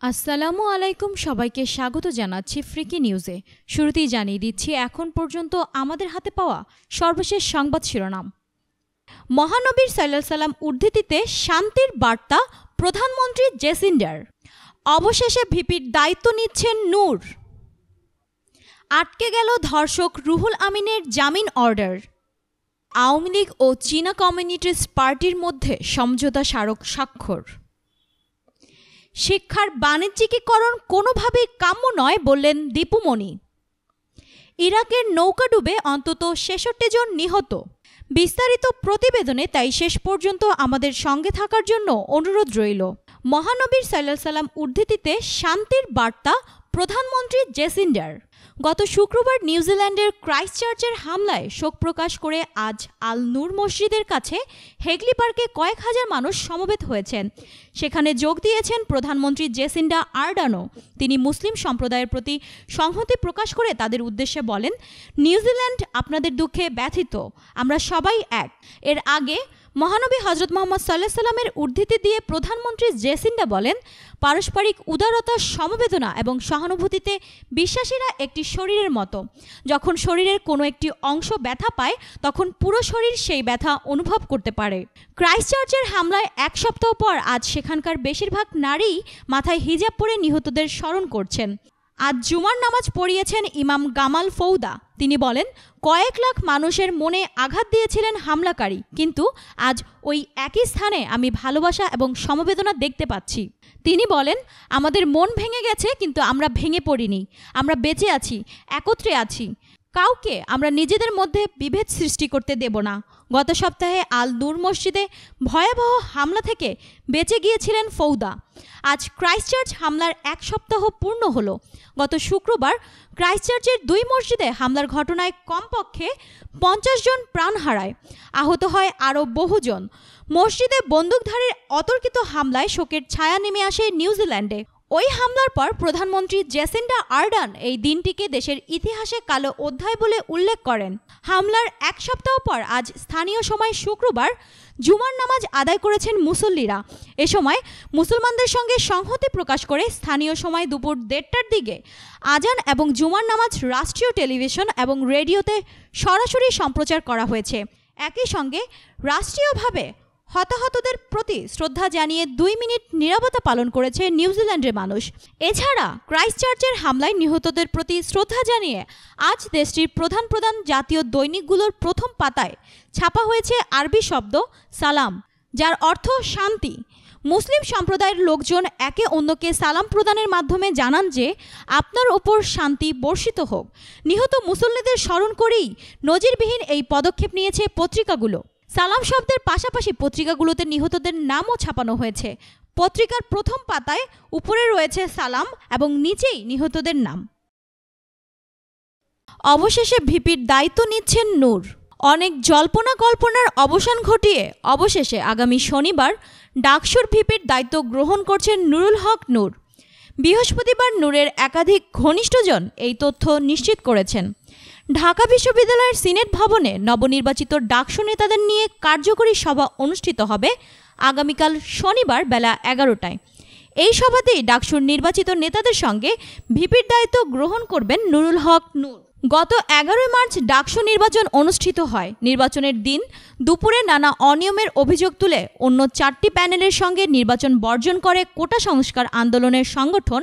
আসসালামু আলাইকুম, সবাইকে স্বাগত জানাচ্ছি ফ্রিকি নিউজে। শুরুতেই জানিয়ে দিচ্ছি এখন পর্যন্ত আমাদের হাতে পাওয়া সর্বশেষ সংবাদ শিরোনাম। মহানবীর সাল্লাল্লাহু আলাইহি সাল্লাম উদ্ধৃতিতে শান্তির বার্তা প্রধানমন্ত্রী জেসিন্ডার। অবশেষে ভিপির দায়িত্ব নিচ্ছেন নূর। আটকে গেল ধর্ষক রুহুল আমিনের জামিন অর্ডার। আওয়ামী লীগ ও চীনা কমিউনিস্ট পার্টির মধ্যে সমঝোতা স্মারক স্বাক্ষর। শিক্ষার বাণিজ্যিকীকরণ কোনোভাবেই কাম্য নয় বললেন দীপুমণি। ইরাকের নৌকা ডুবে অন্তত ৬৬ জন নিহত। বিস্তারিত প্রতিবেদনে তাই শেষ পর্যন্ত আমাদের সঙ্গে থাকার জন্য অনুরোধ রইল। মহানবীর সাল্লাল্লাহু আলাইহি সাল্লাম উদ্ধৃতিতে শান্তির বার্তা প্রধানমন্ত্রী জেসিন্ডার। গত শুক্রবার নিউজিল্যান্ডের ক্রাইস্টচার্চের হামলায় শোক প্রকাশ করে আজ আল নূর মসজিদের কাছে হেগলি পার্কে কয়েক হাজার মানুষ সমবেত হয়েছেন। সেখানে যোগ দিয়েছেন প্রধানমন্ত্রী জেসিন্ডা আরডার্নও। তিনি মুসলিম সম্প্রদায়ের প্রতি সংহতি প্রকাশ করে তাদের উদ্দেশ্যে বলেন, নিউজিল্যান্ড আপনাদের দুঃখে ব্যথিত, আমরা সবাই এক। এর আগে মহানবী হজরত মুহাম্মদ সাল্লাল্লাহু আলাইহি সাল্লামের উদ্ধৃতি দিয়ে প্রধানমন্ত্রী জেসিন্ডা বলেন, পারস্পরিক উদারতা, সমবেদনা এবং সহানুভূতিতে বিশ্বাসীরা একটি শরীরের মতো। যখন শরীরের কোনো একটি অংশ ব্যথা পায় তখন পুরো শরীর সেই ব্যথা অনুভব করতে পারে। ক্রাইস্টচার্চের হামলায় এক সপ্তাহ পর আজ সেখানকার বেশিরভাগ নারীই মাথায় হিজাব পরে নিহতদের স্মরণ করছেন। আজ জুমার নামাজ পড়িয়েছেন ইমাম গামাল ফৌদা। তিনি বলেন, কয়েক লাখ মানুষের মনে আঘাত দিয়েছিলেন হামলাকারী, কিন্তু আজ ওই একই স্থানে আমি ভালোবাসা এবং সমবেদনা দেখতে পাচ্ছি। তিনি বলেন, আমাদের মন ভেঙে গেছে কিন্তু আমরা ভেঙে পড়িনি, আমরা বেঁচে আছি, একত্রে আছি। কাউকে আমরা নিজেদের মধ্যে বিভেদ সৃষ্টি করতে দেব না। গত সপ্তাহে আল নূর মসজিদে ভয়াবহ হামলা থেকে বেঁচে গিয়েছিলেন ফৌদা। আজ ক্রাইস্টচার্চ হামলার এক সপ্তাহ পূর্ণ হলো। গত শুক্রবার ক্রাইস্টচার্চের ২ মসজিদে হামলার ঘটনায় কমপক্ষে ৫০ জন প্রাণ হারায়, আহত হয় আরও বহুজন। মসজিদে বন্দুকধারীর অতর্কিত হামলায় শোকের ছায়া নেমে আসে নিউজিল্যান্ডে। ওই হামলার পর প্রধানমন্ত্রী জেসিন্ডা আরডার্ন এই দিনটিকে দেশের ইতিহাসে কালো অধ্যায় বলে উল্লেখ করেন। হামলার এক সপ্তাহ পর আজ স্থানীয় সময় শুক্রবার জুমার নামাজ আদায় করেছেন মুসল্লিরা। এ সময় মুসলমানদের সঙ্গে সংহতি প্রকাশ করে স্থানীয় সময় দুপুর ১:৩০টার দিকে আজান এবং জুমার নামাজ রাষ্ট্রীয় টেলিভিশন এবং রেডিওতে সরাসরি সম্প্রচার করা হয়েছে। একই সঙ্গে রাষ্ট্রীয়ভাবে হতাহতদের প্রতি শ্রদ্ধা জানিয়ে ২ মিনিট নীরবতা পালন করেছে নিউজিল্যান্ডের মানুষ। এছাড়া ক্রাইস্টচার্চের হামলায় নিহতদের প্রতি শ্রদ্ধা জানিয়ে আজ দেশটির প্রধান জাতীয় দৈনিকগুলোর প্রথম পাতায় ছাপা হয়েছে আরবি শব্দ সালাম, যার অর্থ শান্তি। মুসলিম সম্প্রদায়ের লোকজন একে অন্যকে সালাম প্রদানের মাধ্যমে জানান যে আপনার ওপর শান্তি বর্ষিত হোক। নিহত মুসল্লিদের স্মরণ করেই নজিরবিহীন এই পদক্ষেপ নিয়েছে পত্রিকাগুলো। সালাম শব্দের পাশাপাশি পত্রিকাগুলোতে নিহতদের নামও ছাপানো হয়েছে। পত্রিকার প্রথম পাতায় উপরে রয়েছে সালাম এবং নিচেই নিহতদের নাম। অবশেষে ভিপির দায়িত্ব নিচ্ছেন নূর। অনেক জল্পনা কল্পনার অবসান ঘটিয়ে অবশেষে আগামী শনিবার ডাকসুর ভিপির দায়িত্ব গ্রহণ করছেন নুরুল হক নূর। বৃহস্পতিবার নূরের একাধিক ঘনিষ্ঠজন এই তথ্য নিশ্চিত করেছেন। ঢাকা বিশ্ববিদ্যালয়ের সিনেট ভবনে নবনির্বাচিত ডাকসু নেতাদের নিয়ে কার্যকরী সভা অনুষ্ঠিত হবে আগামীকাল শনিবার বেলা ১১টায়। এই সভাতেই ডাকসুর নির্বাচিত নেতাদের সঙ্গে ভিপির দায়িত্ব গ্রহণ করবেন নুরুল হক নূর। গত ১১ মার্চ ডাকসু নির্বাচন অনুষ্ঠিত হয়। নির্বাচনের দিন দুপুরে নানা অনিয়মের অভিযোগ তুলে অন্য ৪টি প্যানেলের সঙ্গে নির্বাচন বর্জন করে কোটা সংস্কার আন্দোলনের সংগঠন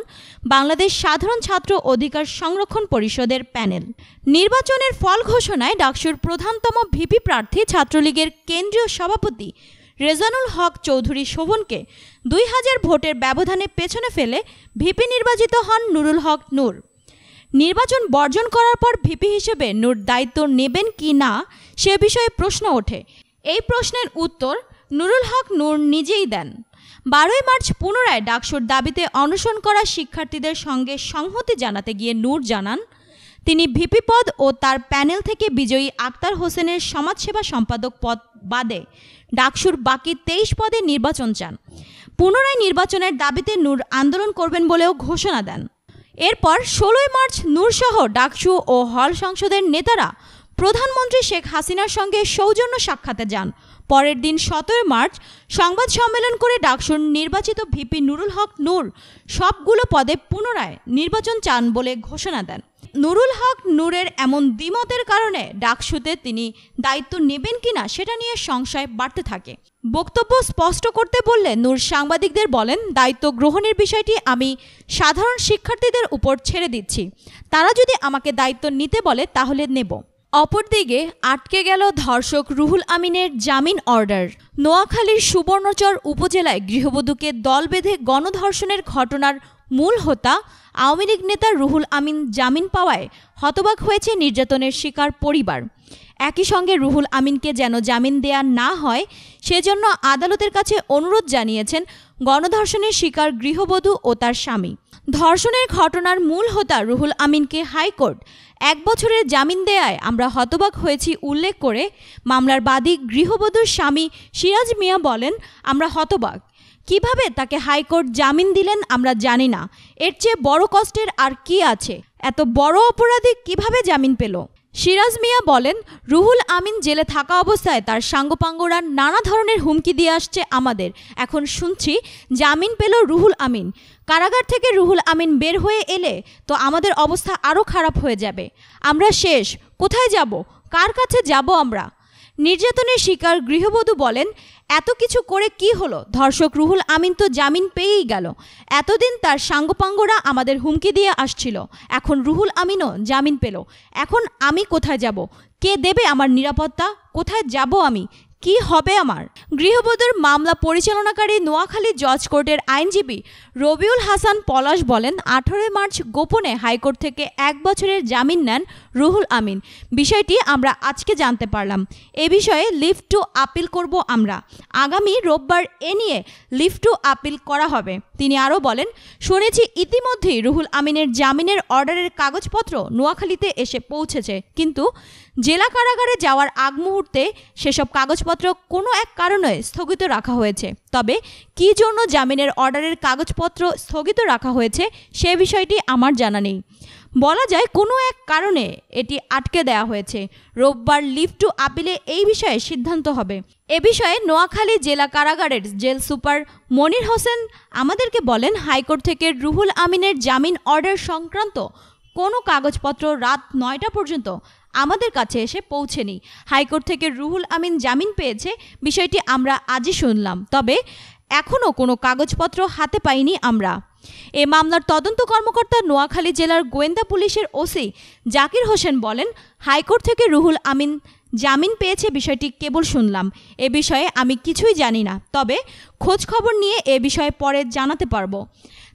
বাংলাদেশ সাধারণ ছাত্র অধিকার সংরক্ষণ পরিষদের প্যানেল। নির্বাচনের ফল ঘোষণায় ডাকসুর প্রধানতম ভিপি প্রার্থী ছাত্রলীগের কেন্দ্রীয় সভাপতি রেজানুল হক চৌধুরী শোভনকে ২০০০ ভোটের ব্যবধানে পেছনে ফেলে ভিপি নির্বাচিত হন নুরুল হক নূর। নির্বাচন বর্জন করার পর ভিপি হিসেবে নূর দায়িত্ব নেবেন কি না সে বিষয়ে প্রশ্ন ওঠে। এই প্রশ্নের উত্তর নুরুল হক নূর নিজেই দেন। ১২ মার্চ পুনরায় ডাকসুর দাবিতে অনশন করা শিক্ষার্থীদের সঙ্গে সংহতি জানাতে গিয়ে নূর জানান, তিনি ভিপি পদ ও তার প্যানেল থেকে বিজয়ী আক্তার হোসেনের সমাজসেবা সম্পাদক পদ বাদে ডাকসুর বাকি ২৩ পদে নির্বাচন চান। পুনরায় নির্বাচনের দাবিতে নূর আন্দোলন করবেন বলেও ঘোষণা দেন। এরপর ১৬ মার্চ নূরসহ ডাকসু ও হল সংসদের নেতারা প্রধানমন্ত্রী শেখ হাসিনার সঙ্গে সৌজন্য সাক্ষাতে যান। পরের দিন 17 মার্চ সংবাদ সম্মেলন করে ডাকসুর নির্বাচিত ভিপি নুরুল হক নূর সবগুলো পদে পুনরায় নির্বাচন চান বলে ঘোষণা দেন। নুরুল হক নূরের এমন দ্বিমতের কারণে ডাকসুতে তিনি দায়িত্ব নেবেন কিনা সেটা নিয়ে সংশয় বাড়তে থাকে। বক্তব্য স্পষ্ট করতে বললে নূর সাংবাদিকদের বলেন, দায়িত্ব গ্রহণের বিষয়টি আমি সাধারণ শিক্ষার্থীদের উপর ছেড়ে দিচ্ছি। তারা যদি আমাকে দায়িত্ব নিতে বলে তাহলে নেব। অপরদিকে আটকে গেল ধর্ষক রুহুল আমিনের জামিন অর্ডার। নোয়াখালীর সুবর্ণচর উপজেলায় গৃহবধূকে দল বেঁধে গণধর্ষণের ঘটনার মূল হোতা আওয়ামী লীগ নেতা রুহুল আমিন জামিন পাওয়ায় হতবাক হয়েছে নির্যাতনের শিকার পরিবার। একই সঙ্গে রুহুল আমিনকে যেন জামিন দেয়া না হয় সেজন্য আদালতের কাছে অনুরোধ জানিয়েছেন গণধর্ষণের শিকার গৃহবধূ ও তার স্বামী। ধর্ষণের ঘটনার মূল হোতা রুহুল আমিনকে হাইকোর্ট 1 বছরের জামিন দেয়ায় আমরা হতবাক হয়েছি উল্লেখ করে মামলার বাদী গৃহবধূর স্বামী সিরাজ মিয়া বলেন, আমরা হতবাক। কিভাবে তাকে হাইকোর্ট জামিন দিলেন আমরা জানি না। এর চেয়ে বড় কষ্টের আর কি আছে? এত বড় অপরাধী কিভাবে জামিন পেল? সিরাজ মিয়া বলেন, রুহুল আমিন জেলে থাকা অবস্থায় তার সাঙ্গপাঙ্গরা নানা ধরনের হুমকি দিয়ে আসছে আমাদের। এখন শুনছি জামিন পেল রুহুল আমিন। কারাগার থেকে রুহুল আমিন বের হয়ে এলে তো আমাদের অবস্থা আরও খারাপ হয়ে যাবে। আমরা শেষ। কোথায় যাব? কার কাছে যাব আমরা? নির্যাতনের শিকার গৃহবধূ বলেন, এত কিছু করে কি হলো? ধর্ষক রুহুল আমিন তো জামিন পেয়েই গেল। এতদিন তার সাঙ্গপাঙ্গরা আমাদের হুমকি দিয়ে আসছিল। এখন রুহুল আমিনও জামিন পেল। এখন আমি কোথায় যাব? কে দেবে আমার নিরাপত্তা? কোথায় যাব আমি? কি হবে আমার? গৃহবধূর মামলা পরিচালনাকারী নোয়াখালী জজ কোর্টের আইনজীবী রবিউল হাসান পলাশ বলেন, 18 মার্চ গোপনে হাইকোর্ট থেকে 1 বছরের জামিন নেন রুহুল আমিন। বিষয়টি আমরা আজকে জানতে পারলাম। এ বিষয়ে লিভ টু আপিল করব আমরা। আগামী রোববার এ নিয়ে লিভ টু আপিল করা হবে। তিনি আরও বলেন, শুনেছি ইতিমধ্যেই রুহুল আমিনের জামিনের অর্ডারের কাগজপত্র নোয়াখালীতে এসে পৌঁছেছে, কিন্তু জেলা কারাগারে যাওয়ার আগ মুহূর্তে সেসব কাগজপত্র কোনো এক কারণে স্থগিত রাখা হয়েছে। তবে কী জন্য জামিনের অর্ডারের কাগজপত্র স্থগিত রাখা হয়েছে সে বিষয়টি আমার জানা নেই। বলা যায় কোনো এক কারণে এটি আটকে দেওয়া হয়েছে। রোববার লিভ টু আপিলে এই বিষয়ে সিদ্ধান্ত হবে। এ বিষয়ে নোয়াখালী জেলা কারাগারের জেল সুপার মনির হোসেন আমাদেরকে বলেন, হাইকোর্ট থেকে রুহুল আমিনের জামিন অর্ডার সংক্রান্ত কোনো কাগজপত্র রাত 9টা পর্যন্ত আমাদের কাছে এসে পৌঁছেনি। হাইকোর্ট থেকে রুহুল আমিন জামিন পেয়েছে বিষয়টি আমরা আজই শুনলাম, তবে এখনও কোনো কাগজপত্র হাতে পাইনি আমরা। এ মামলার তদন্ত কর্মকর্তা নোয়াখালী জেলার গোয়েন্দা পুলিশের ওসি জাকির হোসেন বলেন, হাইকোর্ট থেকে রুহুল আমিন জামিন পেয়েছে বিষয়টি কেবল শুনলাম। এ বিষয়ে আমি কিছুই জানি না, তবে খোঁজ খবর নিয়ে এ বিষয়ে পরে জানাতে পারবো।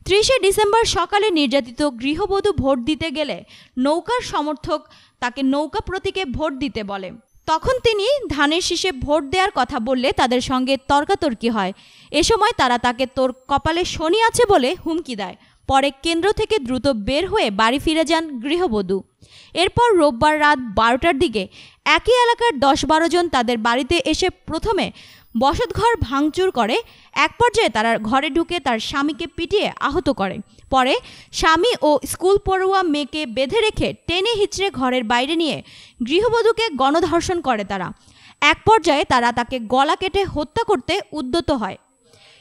30 ডিসেম্বর সকালে নির্যাতিত গৃহবধূ ভোট দিতে গেলে নৌকার সমর্থক তাকে নৌকা প্রতীকে ভোট দিতে বলে। তখন তিনি ধানের শীষে ভোট দেওয়ার কথা বললে তাদের সঙ্গে তর্কাতর্কি হয়। এ সময় তারা তাকে তোর কপালে শনি আছে বলে হুমকি দেয়। পরে কেন্দ্র থেকে দ্রুত বের হয়ে বাড়ি ফিরে যান গৃহবধূ। এরপর রোববার রাত 12টার দিকে একই এলাকার 10-12 জন তাদের বাড়িতে এসে প্রথমে বসতঘর ভাঙচুর করে। এক পর্যায়ে তারা ঘরে ঢুকে তার স্বামীকে পিটিয়ে আহত করে। পরে স্বামী ও স্কুল পড়ুয়া মেয়েকে বেঁধে রেখে টেনে হিচড়ে ঘরের বাইরে নিয়ে গৃহবধূকে গণধর্ষণ করে তারা। এক পর্যায়ে তারা তাকে গলা কেটে হত্যা করতে উদ্যত হয়।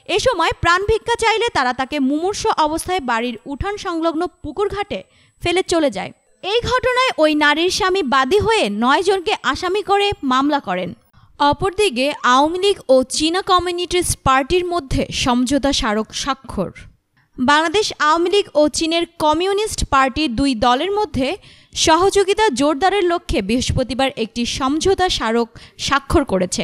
এ সময় প্রাণ ভিক্ষা চাইলে তারা তাকে মুমূর্ষ অবস্থায় বাড়ির উঠান সংলগ্ন পুকুর ঘাটে ফেলে চলে যায়। এই ঘটনায় ওই নারীর স্বামী বাদী হয়ে 9 জনকে আসামি করে মামলা করেন। অপরদিকে আওয়ামী লীগ ও চীনা কমিউনিস্ট পার্টির মধ্যে সমঝোতা স্মারক স্বাক্ষর। বাংলাদেশ আওয়ামী লীগ ও চীনের কমিউনিস্ট পার্টি দুই দলের মধ্যে সহযোগিতা জোরদারের লক্ষ্যে বৃহস্পতিবার একটি সমঝোতা স্মারক স্বাক্ষর করেছে।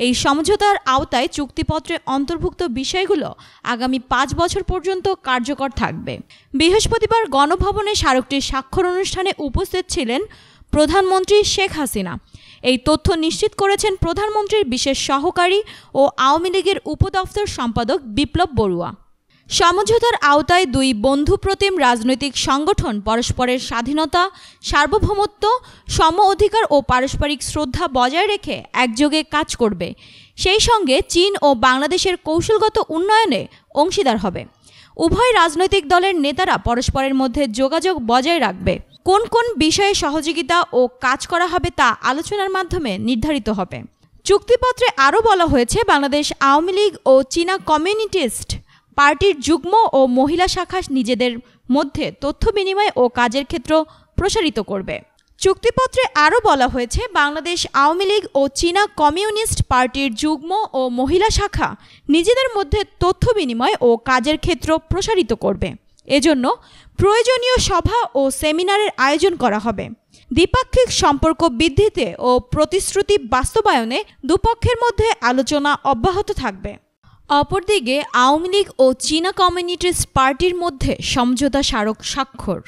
এই সমঝোতার আওতায় চুক্তিপত্রে অন্তর্ভুক্ত বিষয়গুলো আগামী 5 বছর পর্যন্ত কার্যকর থাকবে। বৃহস্পতিবার গণভবনে স্মারকটির স্বাক্ষর অনুষ্ঠানে উপস্থিত ছিলেন প্রধানমন্ত্রী শেখ হাসিনা। এই তথ্য নিশ্চিত করেছেন প্রধানমন্ত্রীর বিশেষ সহকারী ও আওয়ামী লীগের উপদপ্তর সম্পাদক বিপ্লব বড়ুয়া। সমঝোতার আওতায় দুই বন্ধুপ্রতিম রাজনৈতিক সংগঠন পরস্পরের স্বাধীনতা, সার্বভৌমত্ব, সম অধিকার ও পারস্পরিক শ্রদ্ধা বজায় রেখে একযোগে কাজ করবে। সেই সঙ্গে চীন ও বাংলাদেশের কৌশলগত উন্নয়নে অংশীদার হবে। উভয় রাজনৈতিক দলের নেতারা পরস্পরের মধ্যে যোগাযোগ বজায় রাখবে। কোন কোন বিষয়ে সহযোগিতা ও কাজ করা হবে তা আলোচনার মাধ্যমে নির্ধারিত হবে। চুক্তিপত্রে আরও বলা হয়েছে বাংলাদেশ আওয়ামী লীগ ও চীনা কমিউনিস্ট পার্টির যুগ্ম ও মহিলা শাখা নিজেদের মধ্যে তথ্য বিনিময় ও কাজের ক্ষেত্র প্রসারিত করবে। চুক্তিপত্রে আরও বলা হয়েছে বাংলাদেশ আওয়ামী লীগ ও চীনা কমিউনিস্ট পার্টির যুগ্ম ও মহিলা শাখা নিজেদের মধ্যে তথ্য বিনিময় ও কাজের ক্ষেত্র প্রসারিত করবে। এজন্য প্রয়োজনীয় সভা ও সেমিনারের আয়োজন করা হবে। দ্বিপাক্ষিক সম্পর্ক বৃদ্ধিতে ও প্রতিশ্রুতি বাস্তবায়নে দুপক্ষের মধ্যে আলোচনা অব্যাহত থাকবে। অপরদিকে আওয়ামী লীগ ও চীনা কমিউনিস্ট পার্টির মধ্যে সমঝোতা স্মারক স্বাক্ষর।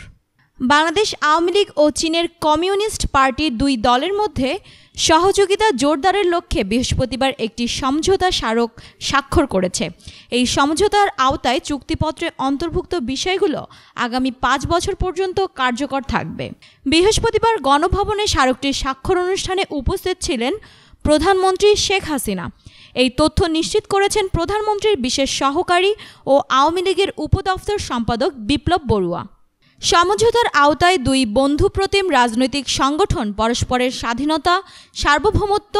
বাংলাদেশ আওয়ামী লীগ ও চীনের কমিউনিস্ট পার্টির দুই দলের মধ্যে সহযোগিতা জোরদারের লক্ষ্যে বৃহস্পতিবার একটি সমঝোতা স্মারক স্বাক্ষর করেছে। এই সমঝোতার আওতায় চুক্তিপত্রে অন্তর্ভুক্ত বিষয়গুলো আগামী 5 বছর পর্যন্ত কার্যকর থাকবে। বৃহস্পতিবার গণভবনে স্মারকটির স্বাক্ষর অনুষ্ঠানে উপস্থিত ছিলেন প্রধানমন্ত্রী শেখ হাসিনা। এই তথ্য নিশ্চিত করেছেন প্রধানমন্ত্রীর বিশেষ সহকারী ও আওয়ামী লীগের উপদপ্তর সম্পাদক বিপ্লব বড়ুয়া। সমঝোতার আওতায় দুই বন্ধুপ্রতিম রাজনৈতিক সংগঠন পরস্পরের স্বাধীনতা, সার্বভৌমত্ব,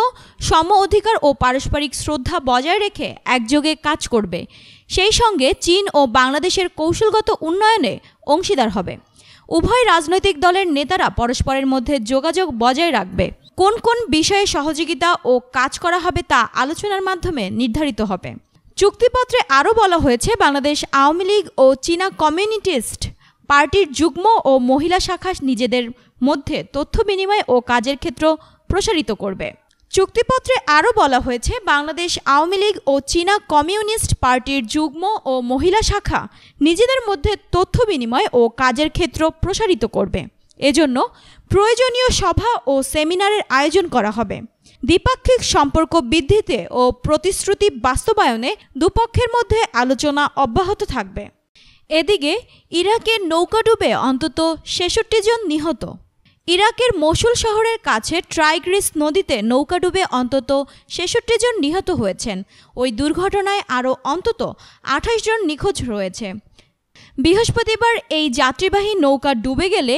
সম অধিকার ও পারস্পরিক শ্রদ্ধা বজায় রেখে একযোগে কাজ করবে। সেই সঙ্গে চীন ও বাংলাদেশের কৌশলগত উন্নয়নে অংশীদার হবে। উভয় রাজনৈতিক দলের নেতারা পরস্পরের মধ্যে যোগাযোগ বজায় রাখবে। কোন কোন বিষয়ে সহযোগিতা ও কাজ করা হবে তা আলোচনার মাধ্যমে নির্ধারিত হবে। চুক্তিপত্রে আরও বলা হয়েছে বাংলাদেশ আওয়ামী লীগ ও চীনা কমিউনিস্ট পার্টির যুগ্ম ও মহিলা শাখা নিজেদের মধ্যে তথ্য বিনিময় ও কাজের ক্ষেত্র প্রসারিত করবে। চুক্তিপত্রে আরও বলা হয়েছে বাংলাদেশ আওয়ামী লীগ ও চীনা কমিউনিস্ট পার্টির যুগ্ম ও মহিলা শাখা নিজেদের মধ্যে তথ্য বিনিময় ও কাজের ক্ষেত্র প্রসারিত করবে। এজন্য প্রয়োজনীয় সভা ও সেমিনারের আয়োজন করা হবে। দ্বিপাক্ষিক সম্পর্ক বৃদ্ধিতে ও প্রতিশ্রুতি বাস্তবায়নে দুপক্ষের মধ্যে আলোচনা অব্যাহত থাকবে। এদিকে ইরাকের নৌকাডুবে অন্তত 66 জন নিহত। ইরাকের মসুল শহরের কাছে টাইগ্রিস নদীতে নৌকাডুবে অন্তত 66 জন নিহত হয়েছেন। ওই দুর্ঘটনায় আরও অন্তত 28 জন নিখোঁজ রয়েছে। বৃহস্পতিবার এই যাত্রীবাহী নৌকা ডুবে গেলে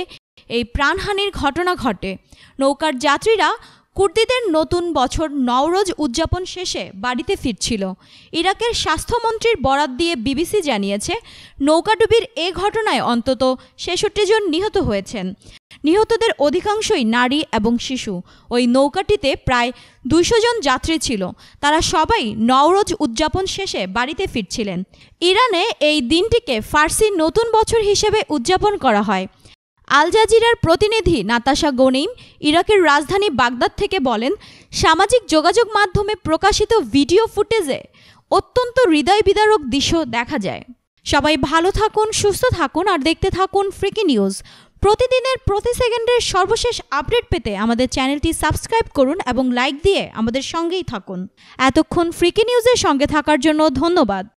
এই প্রাণহানির ঘটনা ঘটে। নৌকার যাত্রীরা কুর্দিদের নতুন বছর নওরোজ উদযাপন শেষে বাড়িতে ফিরছিল। ইরাকের স্বাস্থ্যমন্ত্রীর বরাত দিয়ে বিবিসি জানিয়েছে, নৌকাডুবির এ ঘটনায় অন্তত 66 জন নিহত হয়েছেন। নিহতদের অধিকাংশই নারী এবং শিশু। ওই নৌকাটিতে প্রায় 200 জন যাত্রী ছিল। তারা সবাই নওরোজ উদযাপন শেষে বাড়িতে ফিরছিলেন। ইরানে এই দিনটিকে ফার্সি নতুন বছর হিসেবে উদযাপন করা হয়। আল জাজিরার প্রতিনিধি নাতাশা গনিম ইরাকের রাজধানী বাগদাদ থেকে বলেন, সামাজিক যোগাযোগ মাধ্যমে প্রকাশিত ভিডিও ফুটেজে অত্যন্ত হৃদয় বিদারক দৃশ্য দেখা যায়। সবাই ভালো থাকুন, সুস্থ থাকুন আর দেখতে থাকুন ফ্রিকি নিউজ। প্রতিদিনের প্রতি সেকেন্ডের সর্বশেষ আপডেট পেতে আমাদের চ্যানেলটি সাবস্ক্রাইব করুন এবং লাইক দিয়ে আমাদের সঙ্গেই থাকুন। এতক্ষণ ফ্রিকি নিউজের সঙ্গে থাকার জন্য ধন্যবাদ।